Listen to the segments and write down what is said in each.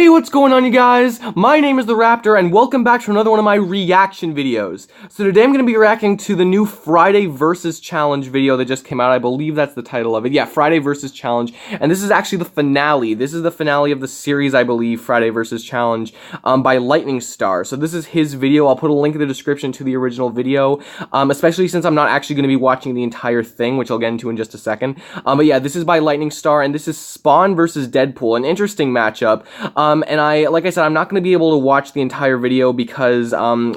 Hey, what's going on, you guys? My name is the Raptor, and welcome back to another one of my reaction videos. So today I'm going to be reacting to the new Friday vs. Challenge video that just came out. I believe that's the title of it. Yeah, Friday vs. Challenge. And this is actually the finale. This is the finale of the series, I believe, Friday vs. Challenge, by Lightning Star. So this is his video. I'll put a link in the description to the original video, especially since I'm not actually going to be watching the entire thing, which I'll get into in just a second. But yeah, this is by Lightning Star, and this is Spawn versus Deadpool. An interesting matchup. And like I said, I'm not going to be able to watch the entire video because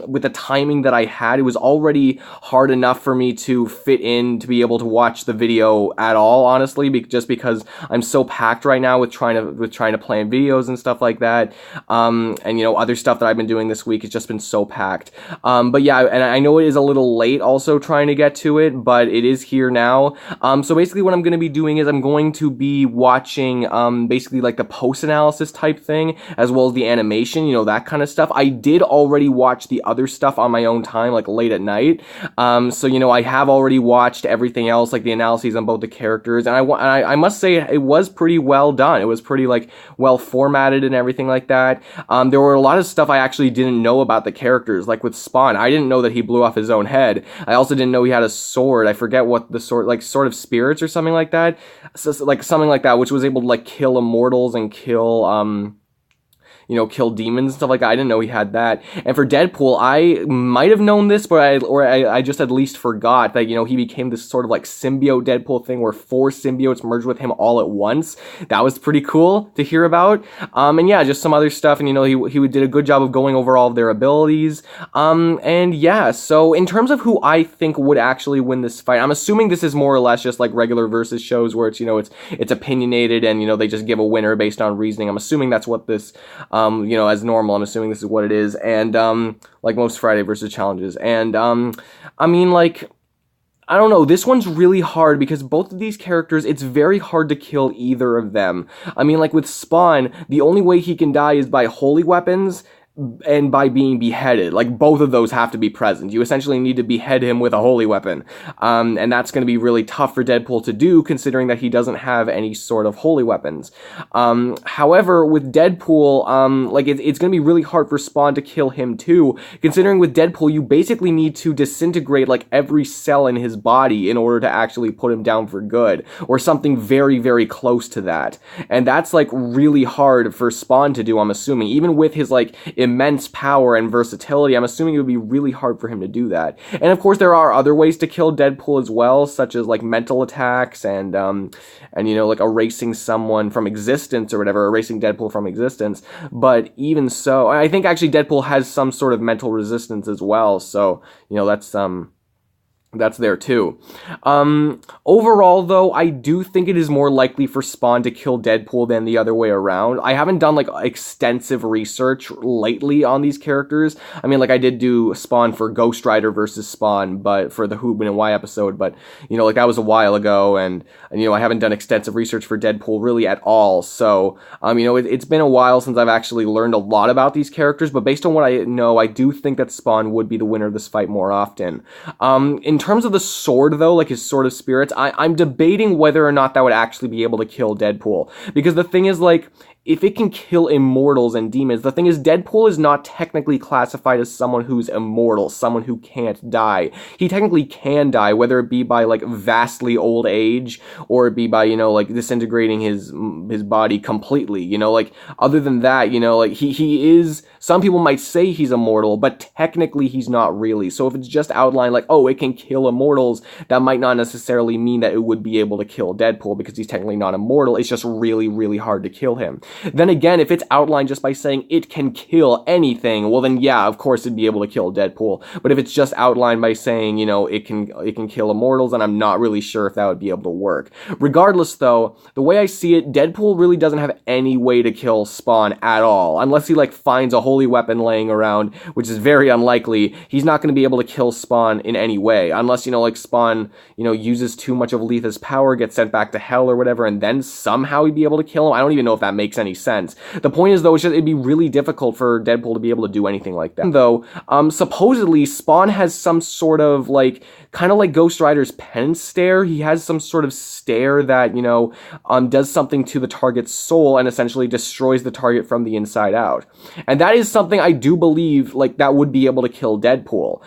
with the timing that I had, it was already hard enough for me to fit in to be able to watch the video at all, honestly, just because I'm so packed right now with trying to plan videos and stuff like that. And you know, other stuff that I've been doing this week has just been so packed. But yeah, and I know it is a little late also trying to get to it, but it is here now. So basically what I'm going to be doing is I'm going to be watching basically like the post-analysis type thing, as well as the animation, you know, that kind of stuff. I did already watch the other stuff on my own time, like late at night. So, you know, I have already watched everything else, like the analyses on both the characters, and I must say it was pretty well done. It was pretty, like, well formatted and everything like that. There were a lot of stuff I actually didn't know about the characters, like with Spawn. I didn't know that he blew off his own head. I also didn't know he had a sword. I forget what the sword, like, Sword of Spirits or something like that. So, like, something like that, which was able to, like, kill immortals and kill, you know, kill demons and stuff like that. I didn't know he had that. And for Deadpool, I might have known this, but I just at least forgot that, you know, he became this sort of like symbiote Deadpool thing where 4 symbiotes merged with him all at once. That was pretty cool to hear about. And yeah, just some other stuff. And, you know, he did a good job of going over all of their abilities. And yeah, so in terms of who I think would actually win this fight, I'm assuming this is more or less just like regular versus shows where it's, you know, it's opinionated and, you know, they just give a winner based on reasoning. I'm assuming that's what this, you know, as normal, I'm assuming this is what it is, and, like most Friday versus challenges, and, I mean, like, I don't know, this one's really hard because both of these characters, it's very hard to kill either of them. I mean, like, with Spawn, the only way he can die is by holy weapons, and by being beheaded. Like, both of those have to be present. You essentially need to behead him with a holy weapon. And that's going to be really tough for Deadpool to do, considering that he doesn't have any sort of holy weapons. However, with Deadpool, like, it's going to be really hard for Spawn to kill him too, considering with Deadpool, you basically need to disintegrate, like, every cell in his body in order to actually put him down for good, or something very, very close to that. And that's, like, really hard for Spawn to do, I'm assuming. Even with his, like, immense power and versatility, I'm assuming it would be really hard for him to do that. And of course, there are other ways to kill Deadpool as well, such as like mental attacks and you know, like erasing someone from existence or whatever, erasing Deadpool from existence. But even so, I think actually Deadpool has some sort of mental resistance as well. So, you know, that's there too. Overall, though, I do think it is more likely for Spawn to kill Deadpool than the other way around. I haven't done, like, extensive research lately on these characters. I mean, like, I did do Spawn for Ghost Rider versus Spawn, but for the Who, When, and Why episode, but, you know, like, that was a while ago, and you know, I haven't done extensive research for Deadpool really at all, so, you know, it's been a while since I've actually learned a lot about these characters, but based on what I know, I do think that Spawn would be the winner of this fight more often. In terms of the sword, though, like his Sword of Spirits, I'm debating whether or not that would actually be able to kill Deadpool. Because the thing is, like, if it can kill immortals and demons, the thing is, Deadpool is not technically classified as someone who's immortal, someone who can't die. He technically can die, whether it be by, like, vastly old age, or it be by, you know, like, disintegrating his body completely, you know, like, other than that, you know, like, he is, some people might say he's immortal, but technically he's not really. So if it's just outlined like, oh, it can kill immortals, that might not necessarily mean that it would be able to kill Deadpool, because he's technically not immortal. It's just really, really hard to kill him. Then again, if it's outlined just by saying it can kill anything, well then yeah, of course it'd be able to kill Deadpool. But if it's just outlined by saying, you know, it can kill immortals, then I'm not really sure if that would be able to work. Regardless though, the way I see it, Deadpool really doesn't have any way to kill Spawn at all. Unless he, like, finds a holy weapon laying around, which is very unlikely. He's not going to be able to kill Spawn in any way. Unless, you know, like, Spawn, you know, uses too much of Letha's power, gets sent back to hell or whatever, and then somehow he'd be able to kill him. I don't even know if that makes any any sense. The point is, though, it's just, it'd be really difficult for Deadpool to be able to do anything like that. Though, supposedly, Spawn has some sort of, like, kind of like Ghost Rider's penance stare. He has some sort of stare that, you know, does something to the target's soul and essentially destroys the target from the inside out. And that is something I do believe, like, that would be able to kill Deadpool.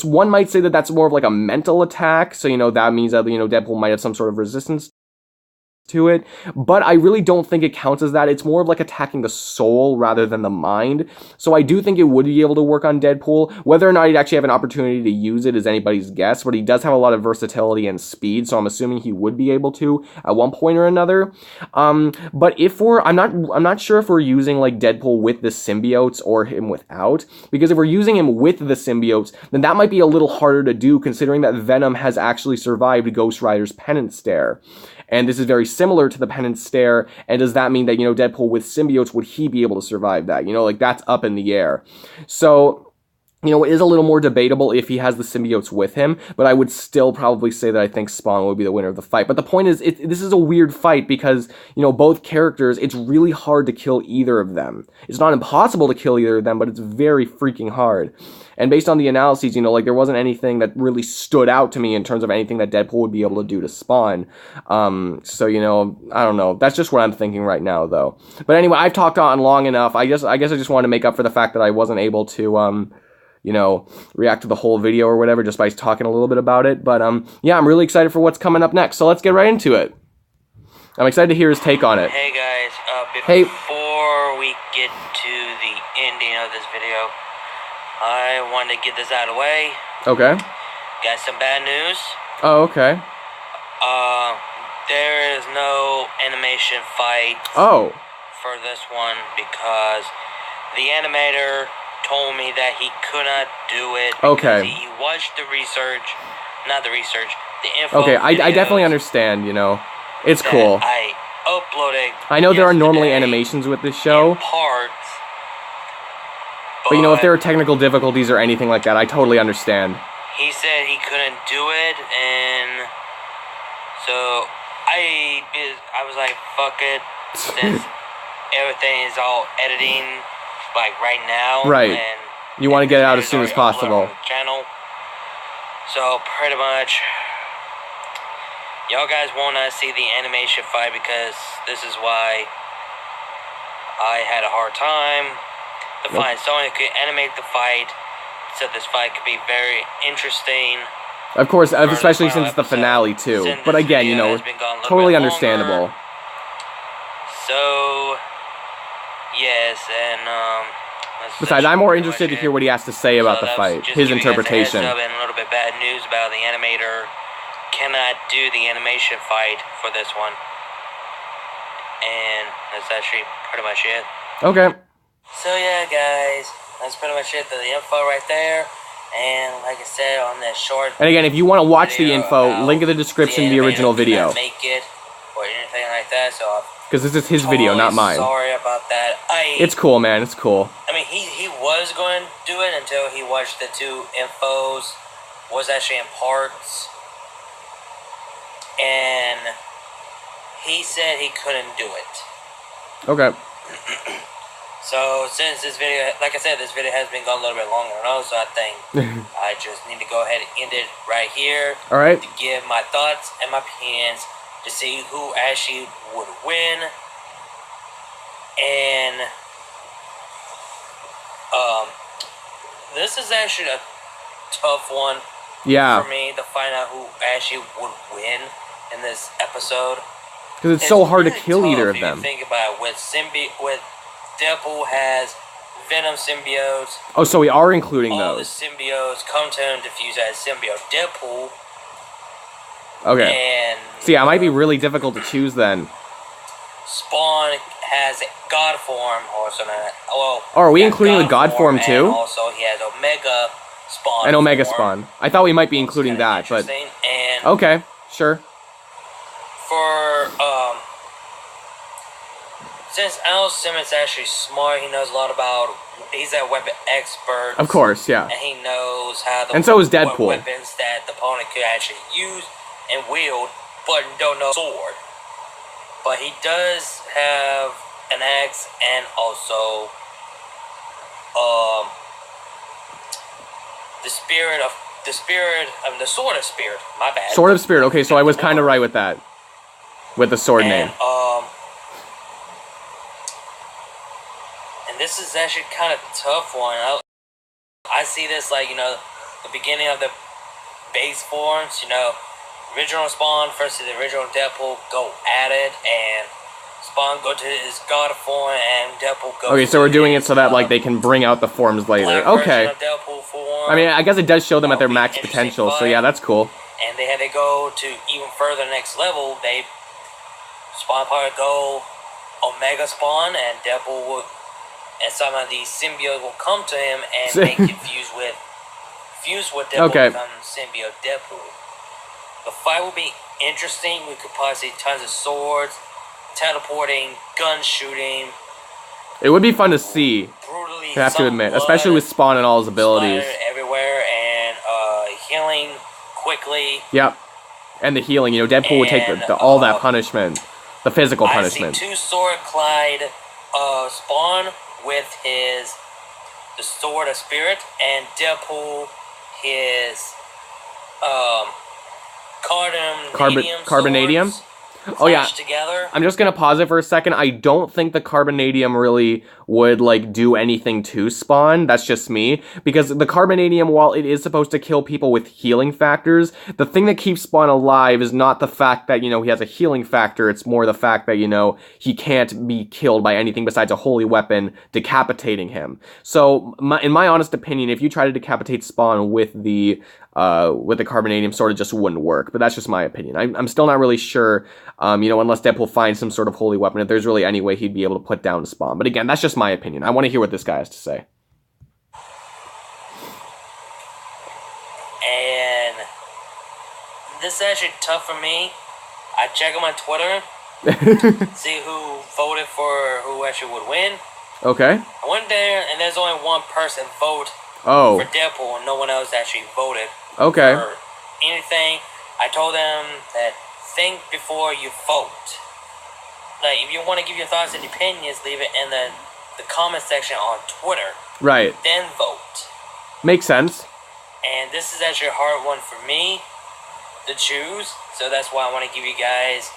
One might say that that's more of like a mental attack, so, you know, that means that, you know, Deadpool might have some sort of resistance to it, but I really don't think it counts as that. It's more of like attacking the soul rather than the mind. So I do think it would be able to work on Deadpool. Whether or not he'd actually have an opportunity to use it is anybody's guess, but he does have a lot of versatility and speed, so I'm assuming he would be able to at one point or another. But if I'm not sure if we're using like Deadpool with the symbiotes or him without, because if we're using him with the symbiotes, then that might be a little harder to do, considering that Venom has actually survived Ghost Rider's penance stare. And this is very similar to the penance stare, and does that mean that, you know, Deadpool with symbiotes, would he be able to survive that? You know, like, that's up in the air. So, you know, it is a little more debatable if he has the symbiotes with him, but I would still probably say that I think Spawn would be the winner of the fight. But the point is, this is a weird fight because, you know, both characters, it's really hard to kill either of them. It's not impossible to kill either of them, but it's very freaking hard. And based on the analyses, you know, like, there wasn't anything that really stood out to me in terms of anything that Deadpool would be able to do to Spawn. So, you know, I don't know. That's just what I'm thinking right now, though. But anyway, I've talked on long enough. I guess I just wanted to make up for the fact that I wasn't able to, you know, react to the whole video or whatever just by talking a little bit about it. But, yeah, I'm really excited for what's coming up next. So let's get right into it. I'm excited to hear his take on it. Hey, guys. Before we get to the ending of this video, I wanted to get this out of the way. Okay. Got some bad news. Oh, okay. There is no animation fight for this one because the animator told me that he could not do it because he watched the info. Okay, I definitely understand, you know. It's cool. I uploaded. I know there are normally animations with this show. Parts. But, you know, if there are technical difficulties or anything like that, I totally understand. He said he couldn't do it, and so I was like, fuck it, since everything is all editing, like, right now. Right. And you want to get it out as soon as possible. On the channel. So, pretty much, y'all guys will not see the animation fight because this is why I had a hard time. Someone could animate the fight, so this fight could be very interesting. Of course, especially since it's the finale, too. But again, you know, totally understandable. So, yes, and, besides, I'm more interested to hear what he has to say about the fight, his interpretation. And a little bit bad news about the animator cannot do the animation fight for this one. And that's actually pretty much it. Okay. So yeah, guys, that's pretty much it. The info right there, and like I said on that short. And again, if you want to watch the info, link in the description of the original video. Make it or anything like that. So because this is his video, not mine. Sorry about that. It's cool, man. It's cool. I mean, he was going to do it until he watched the two infos. Was actually in parts, and he said he couldn't do it. Okay. So, since this video, like I said, this video has been going a little bit longer than others, so I think I just need to go ahead and end it right here. Alright. To give my thoughts and my opinions to see who actually would win. And, this is actually a tough one for me to find out who actually would win in this episode. Because it's so hard to kill either of them. If you think about it, with Deadpool has Venom symbiotes. Oh, so we are including those. All the symbiotes come to him to fuse as symbiote Deadpool. Okay. And see, it might be really difficult to choose then. Spawn has God form, also not. Well, are we including the God form too? And also, he has Omega Spawn. And Omega Spawn. I thought we might be including that, but and okay, sure. For since Al Simmons actually smart, he knows a lot about. He's a weapon expert. Of course, yeah. And he knows how the and so is Deadpool. Weapons that the opponent could actually use and wield, but don't know sword. But he does have an axe, and also the sword of spirit. My bad. Sword of spirit. Okay, so I was kind of right with that. With the sword name. And this is actually kind of a tough one. I see this like, the beginning of the base forms, original Spawn versus the original Deadpool go at it, and Spawn go to his god form, and Deadpool go. Okay, so we're doing it so that like they can bring out the forms later. Okay. I mean, I guess it does show them at their max potential, so yeah, that's cool. And they had to go to even further next level. Spawn probably go Omega Spawn, and Deadpool would, and some of these symbiotes will come to him and make it fuse with Deadpool, become symbiote Deadpool. The fight will be interesting. We could probably see tons of swords, teleporting, gun shooting. It would be fun to see. Brutally, I have to admit, especially with Spawn and all his abilities. Everywhere, and healing quickly. Yep. And the healing, Deadpool would take all that punishment. The physical punishment. I see two sword collide, Spawn with the sword of spirit, and Deadpool his carbonadium. Oh yeah. Together. I'm just gonna pause it for a second. I don't think the carbonadium really would like do anything to Spawn. That's just me, because the carbonadium, while it is supposed to kill people with healing factors, the thing that keeps Spawn alive is not the fact that he has a healing factor. It's more the fact that he can't be killed by anything besides a holy weapon decapitating him. So in my honest opinion, if you try to decapitate Spawn with the carbonadium sword, it just wouldn't work. But that's just my opinion. I'm still not really sure, unless Deadpool finds some sort of holy weapon, if there's really any way he'd be able to put down Spawn. But again, that's just my opinion. I want to hear what this guy has to say. And this is actually tough for me. I check on my Twitter, see who voted for who actually would win. Okay. I went there, and there's only one person vote for Deadpool, and no one else actually voted for anything. I told them that think before you vote. Like, if you want to give your thoughts and opinions, leave it in the comment section on Twitter. Right. Then vote. Makes sense. And this is actually a hard one for me to choose, so that's why I want to give you guys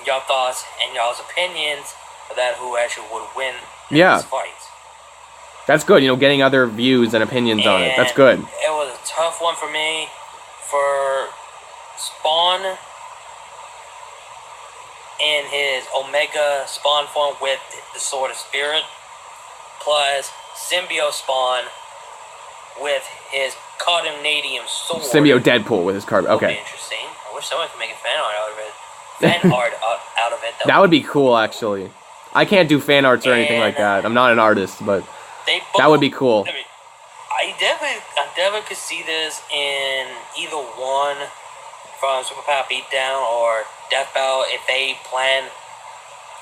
your thoughts and y'all's opinions about who actually would win this fight. That's good, getting other views and opinions on it. That's good. It was a tough one for me. For Spawn in his Omega Spawn form with the Sword of Spirit, plus Symbiote Spawn with his Carbonadium sword. Symbiote Deadpool with his Okay. That would be interesting. I wish someone could make a fan art out of it. Fan art out of it. That would be cool, actually. I can't do fan arts or anything like that. I'm not an artist, but that would be cool. I mean, I definitely could see this in either one from Superpower Beatdown or Death Battle if they plan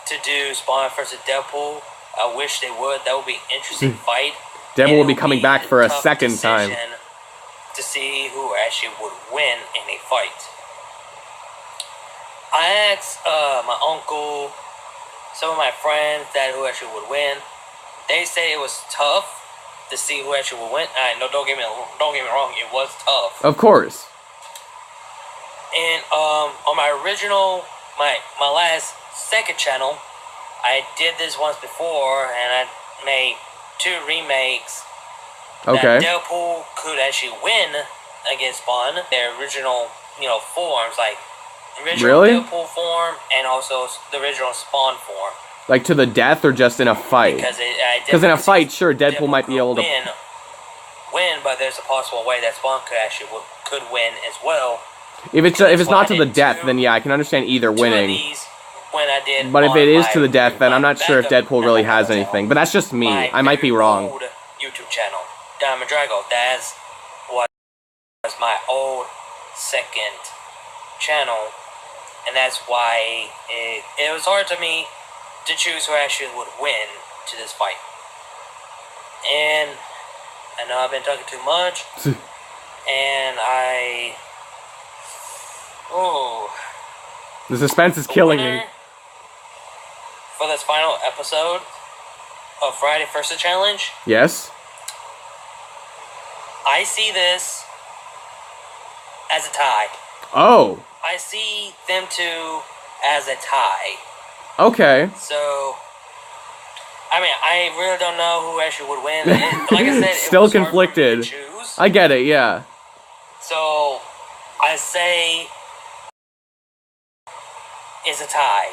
to do Spawn versus Deadpool. I wish they would. That would be an interesting fight. Deadpool will be coming back for a second time to see who actually would win in a fight. I asked my uncle, some of my friends that who actually would win. They say it was tough to see who actually would win. No, don't get me wrong. It was tough. Of course. And on my original, my last second channel, I did this once before, and I made 2 remakes. Okay. That Deadpool could actually win against Spawn. Their original, forms, like original Deadpool form and also the original Spawn form. Like to the death or just in a fight? Because in a fight, sure, Deadpool might be able to win, but there's a possible way that Spawn could win as well. If it's not to the death, then yeah, I can understand either winning. But if it is to the death, then I'm not sure if Deadpool really has anything. But that's just me. I might be wrong. YouTube channel, Diamond Drago. That was my old second channel, and that's why it was hard to me to choose who actually would win to this fight. And I know I've been talking too much, and the suspense is killing me. for this final episode of Friday Versus Challenge, Yes. I see this as a tie. Oh. I see them two as a tie. Okay. So, I mean, I really don't know who actually would win. Like I said, Still it was conflicted. hard for me to choose. I get it, yeah. So, I say it's a tie.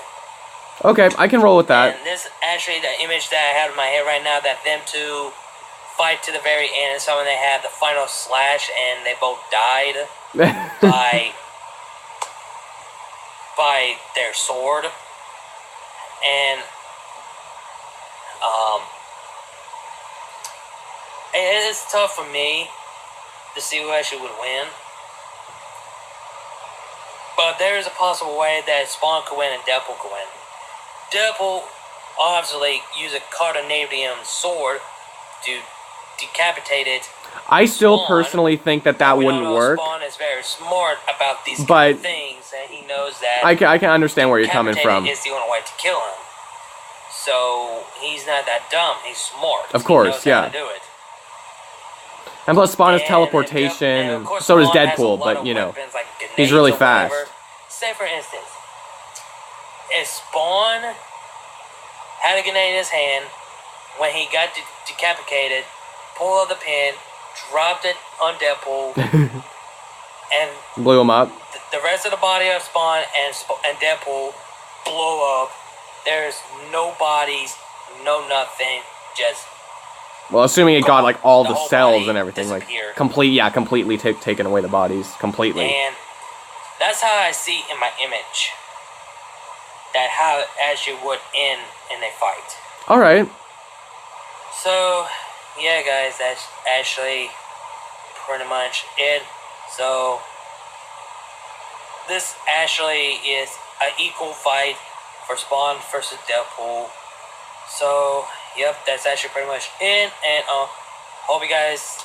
Okay, I can roll with that. And this actually the image that I have in my head right now, that them two fight to the very end, and so when they had the final slash and they both died by their sword. And it is tough for me to see who actually would win. But there is a possible way that Spawn could win and Deadpool could win. Deadpool obviously used a cardinadium sword to decapitate it. I still Spawn, personally think that wouldn't work. Spawn is very smart about these kind But of things, and he knows that I can understand where you're coming from. Is the only way to kill him. So he's not that dumb. He's smart. Of course, he knows yeah. how to do it. And plus, Spawn has And teleportation, and and of course so does Spawn has a Deadpool. lot But of you know, weapons, like he's grenades really or fast. whatever. Say for instance, if Spawn had a grenade in his hand when he got decapitated, pulled out the pin, dropped it on Deadpool, and blew him up. the rest of the body of Spawn and Deadpool blow up. There's no bodies, no nothing, just. Well, assuming it got like all the whole cells body and everything, like disappeared. completely taken away the bodies completely. And that's how I see in my image that how it actually would end in a fight. All right. So, yeah, guys, that's actually pretty much it. So, this actually is an equal fight for Spawn versus Deadpool. So, yep, that's actually pretty much it. And hope you guys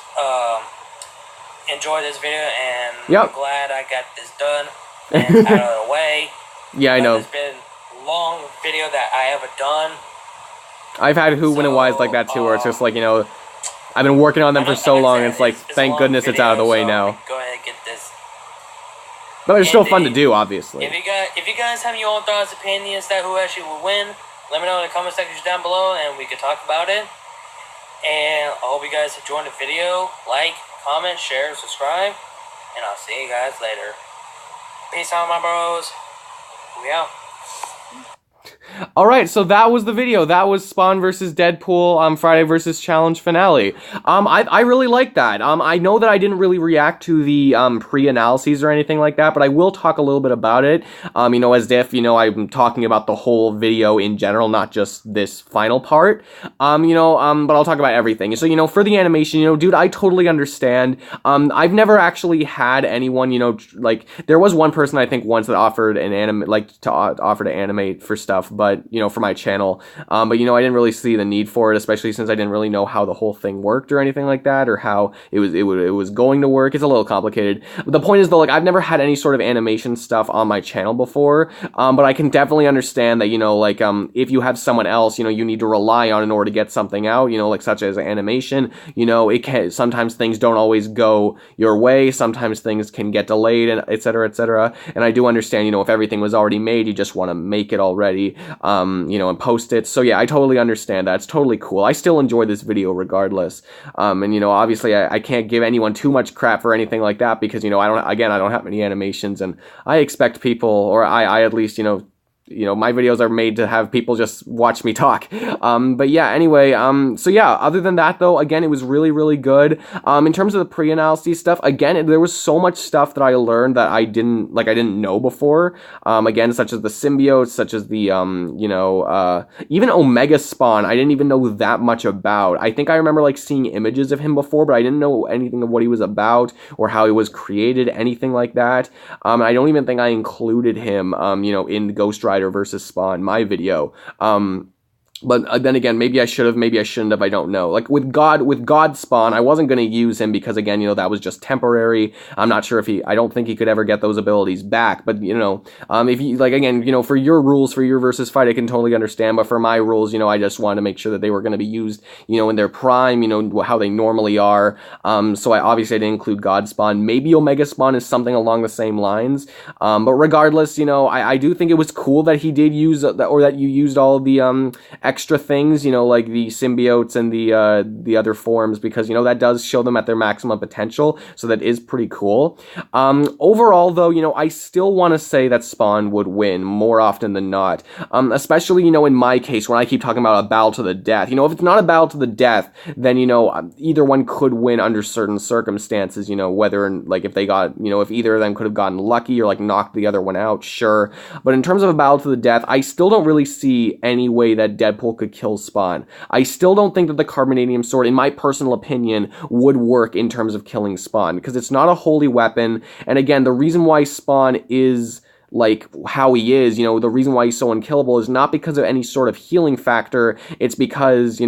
enjoyed this video. And Yep. I'm glad I got this done and out of the way. Yeah, I know. It's been a long video that I ever done. I've had Who, When, and Why's like that too, where it's just like, you know, I've been working on them for so long, and it's like, a thank long goodness it's out of the way so now. Go ahead and get this. But it's still fun to Indeed. do, obviously. If you guys have your own thoughts, opinions, that who actually would win, let me know in the comment section down below, and we can talk about it. And I hope you guys enjoyed the video. Like, comment, share, subscribe, and I'll see you guys later. Peace out, my bros. We out. Alright, so that was the video. That was Spawn versus Deadpool, Friday versus Challenge finale. I really like that. I know that I didn't really react to the, pre-analyses or anything like that, but I will talk a little bit about it, you know, as if, you know, I'm talking about the whole video in general, not just this final part, you know, but I'll talk about everything. So, you know, for the animation, you know, dude, I totally understand. I've never actually had anyone, you know, like, there was one person, I think, once that offered an offer to animate for stuff, but, you know, for my channel, but, you know, I didn't really see the need for it, especially since I didn't really know how the whole thing worked or anything like that, or how it was going to work. It's a little complicated. But the point is, though, like, I've never had any sort of animation stuff on my channel before, but I can definitely understand that, you know, like, if you have someone else, you know, you need to rely on in order to get something out, you know, like, such as animation, you know, sometimes things don't always go your way, sometimes things can get delayed, and et cetera, and I do understand, you know, if everything was already made, you just want to make it already, you know, and post it. So yeah, I totally understand that. It's totally cool. I still enjoy this video regardless. And you know, obviously I can't give anyone too much crap for anything like that because, you know, I don't have many animations, and I expect people, or I at least, you know, my videos are made to have people just watch me talk. But yeah, anyway, so yeah, other than that though, again, it was really, really good. In terms of the pre-analysis stuff, again, there was so much stuff that I learned that I didn't know before. Again, such as the symbiotes, such as the, you know, even Omega Spawn, I didn't even know that much about. I think I remember, like, seeing images of him before, but I didn't know anything of what he was about, or how he was created, anything like that. I don't even think I included him, you know, in Ghost Rider versus Spawn, my video. But then again, maybe I should have, maybe I shouldn't have, I don't know. Like with God Spawn, I wasn't going to use him because again, that was just temporary. I'm not sure if I don't think he could ever get those abilities back. But if you, like, again, for your rules, for your versus fight, I can totally understand. But for my rules, I just wanted to make sure that they were going to be used, in their prime, how they normally are. So I didn't include God Spawn. Maybe Omega Spawn is something along the same lines. But regardless, I do think it was cool that he did use, or that you used all of the, extra things, like the symbiotes and the other forms, because that does show them at their maximum potential, so that is pretty cool. Overall though, I still want to say that Spawn would win more often than not, especially in my case when I keep talking about a battle to the death. If it's not a battle to the death, then either one could win under certain circumstances, whether like if they got, if either of them could have gotten lucky or like knocked the other one out, sure. But in terms of a battle to the death, I still don't really see any way that Deadpool could kill Spawn. I still don't think that the Carbonadium Sword, in my personal opinion, would work in terms of killing Spawn, because it's not a holy weapon, and again, the reason why Spawn is like how he is, the reason why he's so unkillable is not because of any sort of healing factor, it's because,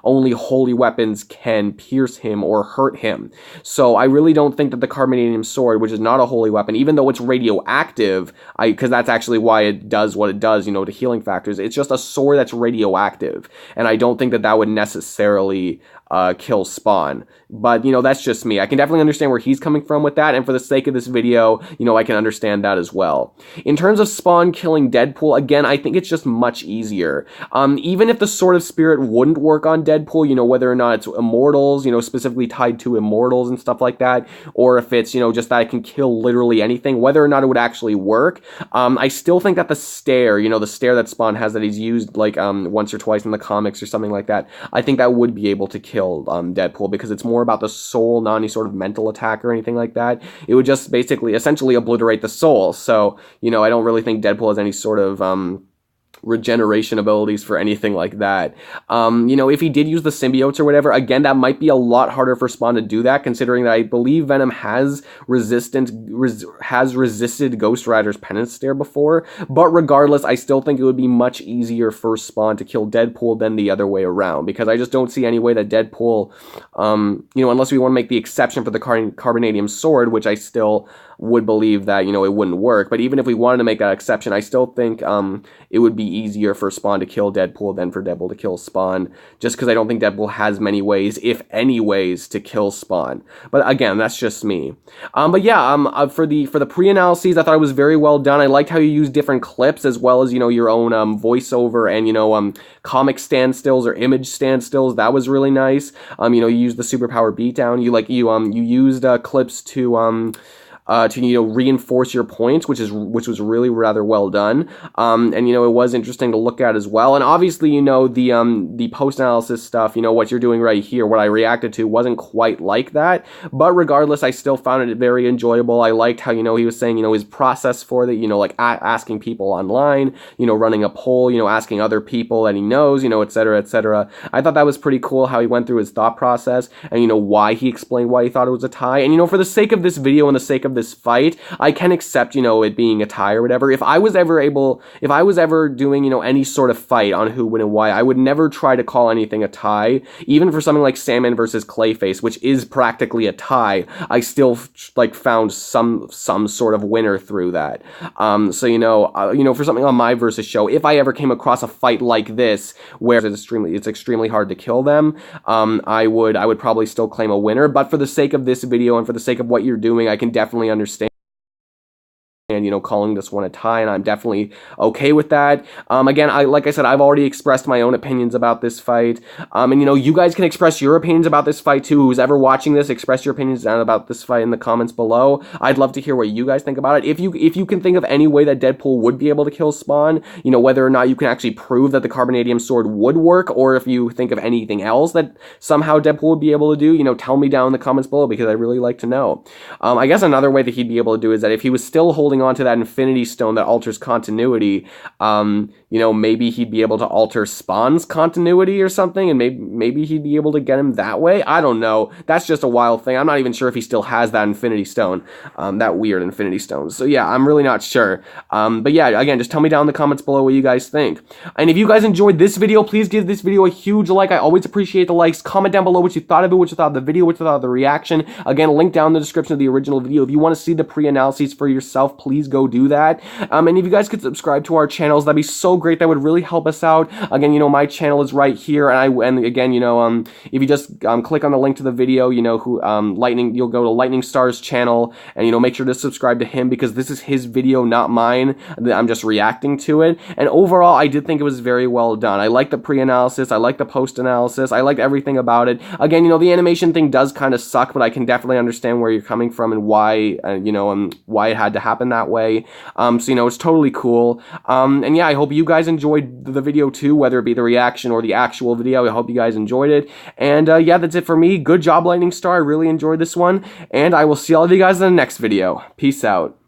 only holy weapons can pierce him or hurt him. So I really don't think that the Carbonadium Sword, which is not a holy weapon, even though it's radioactive, because that's actually why it does what it does, to healing factors, it's just a sword that's radioactive, and I don't think that that would necessarily kill Spawn. But, that's just me. I can definitely understand where he's coming from with that, and for the sake of this video, I can understand that as well. In terms of Spawn killing Deadpool, again, I think it's just much easier. Even if the Sword of Spirit wouldn't work on Deadpool, whether or not it's immortals, specifically tied to immortals and stuff like that, or if it's, just that it can kill literally anything, whether or not it would actually work, I still think that the stare, the stare that Spawn has that he's used, like, once or twice in the comics or something like that, I think that would be able to kill Deadpool, because it's more about the soul, not any sort of mental attack or anything like that. It would just essentially obliterate the soul. So, I don't really think Deadpool has any sort of regeneration abilities for anything like that. If he did use the symbiotes or whatever, again, that might be a lot harder for Spawn to do that, considering that I believe Venom has resisted Ghost Rider's penance stare before. But regardless, I still think it would be much easier for Spawn to kill Deadpool than the other way around, because I just don't see any way that Deadpool, unless we want to make the exception for the Carbonadium Sword, which I still would believe that, it wouldn't work. But even if we wanted to make that exception, I still think it would be easier for Spawn to kill Deadpool than for Deadpool to kill Spawn, just because I don't think Deadpool has many ways, if any ways, to kill Spawn. But again, that's just me. But yeah, for the pre-analyses, I thought it was very well done. I liked how you used different clips, as well as, your own voiceover and, comic standstills or image standstills. That was really nice. You used the superpower beatdown. You used clips to reinforce your points, which was really rather well done. And it was interesting to look at as well. And obviously, the post-analysis stuff, what you're doing right here, what I reacted to wasn't quite like that. But regardless, I still found it very enjoyable. I liked how, he was saying, his process for that, like asking people online, running a poll, asking other people that he knows, et cetera, et cetera. I thought that was pretty cool how he went through his thought process and, why he explained why he thought it was a tie. And, for the sake of this video and the sake of this fight, I can accept, it being a tie or whatever. If I was ever doing, any sort of fight on who, when, and why, I would never try to call anything a tie. Even for something like Sandman versus Clayface, which is practically a tie, I still, found some sort of winner through that. So, for something on my versus show, if I ever came across a fight like this, where it's extremely hard to kill them, I would probably still claim a winner. But for the sake of this video and for the sake of what you're doing, I can definitely understand, calling this one a tie, and I'm definitely okay with that. Again, like I said, I've already expressed my own opinions about this fight, and you guys can express your opinions about this fight too. Who's ever watching this, express your opinions down about this fight in the comments below. I'd love to hear what you guys think about it. If you can think of any way that Deadpool would be able to kill Spawn, whether or not you can actually prove that the Carbonadium Sword would work, or if you think of anything else that somehow Deadpool would be able to do, tell me down in the comments below, because I'd really like to know. I guess another way that he'd be able to do is that if he was still holding on to that Infinity Stone that alters continuity, you know, maybe he'd be able to alter Spawn's continuity or something, and maybe he'd be able to get him that way. I don't know. That's just a wild thing. I'm not even sure if he still has that Infinity Stone, that weird Infinity Stone. So yeah, I'm really not sure. But yeah, again, just tell me down in the comments below what you guys think. And if you guys enjoyed this video, please give this video a huge like. I always appreciate the likes. Comment down below what you thought of it, what you thought of the video, what you thought of the reaction. Again, link down in the description of the original video. If you want to see the pre-analyses for yourself, please go do that. And if you guys could subscribe to our channels, that'd be so great. That would really help us out. Again, you know, my channel is right here, and again, you know, if you just click on the link to the video, you know, you'll go to Lightning Star's channel, and you know, make sure to subscribe to him because this is his video, not mine. I'm just reacting to it. And overall, I did think it was very well done. I like the pre-analysis. I like the post-analysis. I liked everything about it. Again, you know, the animation thing does kind of suck, but I can definitely understand where you're coming from and why, you know, why it had to happen that way. So, you know, it's totally cool. And yeah, I hope you guys enjoyed the video too, whether it be the reaction or the actual video. I hope you guys enjoyed it. And yeah, that's it for me. Good job, Lightning Star. I really enjoyed this one. And I will see all of you guys in the next video. Peace out.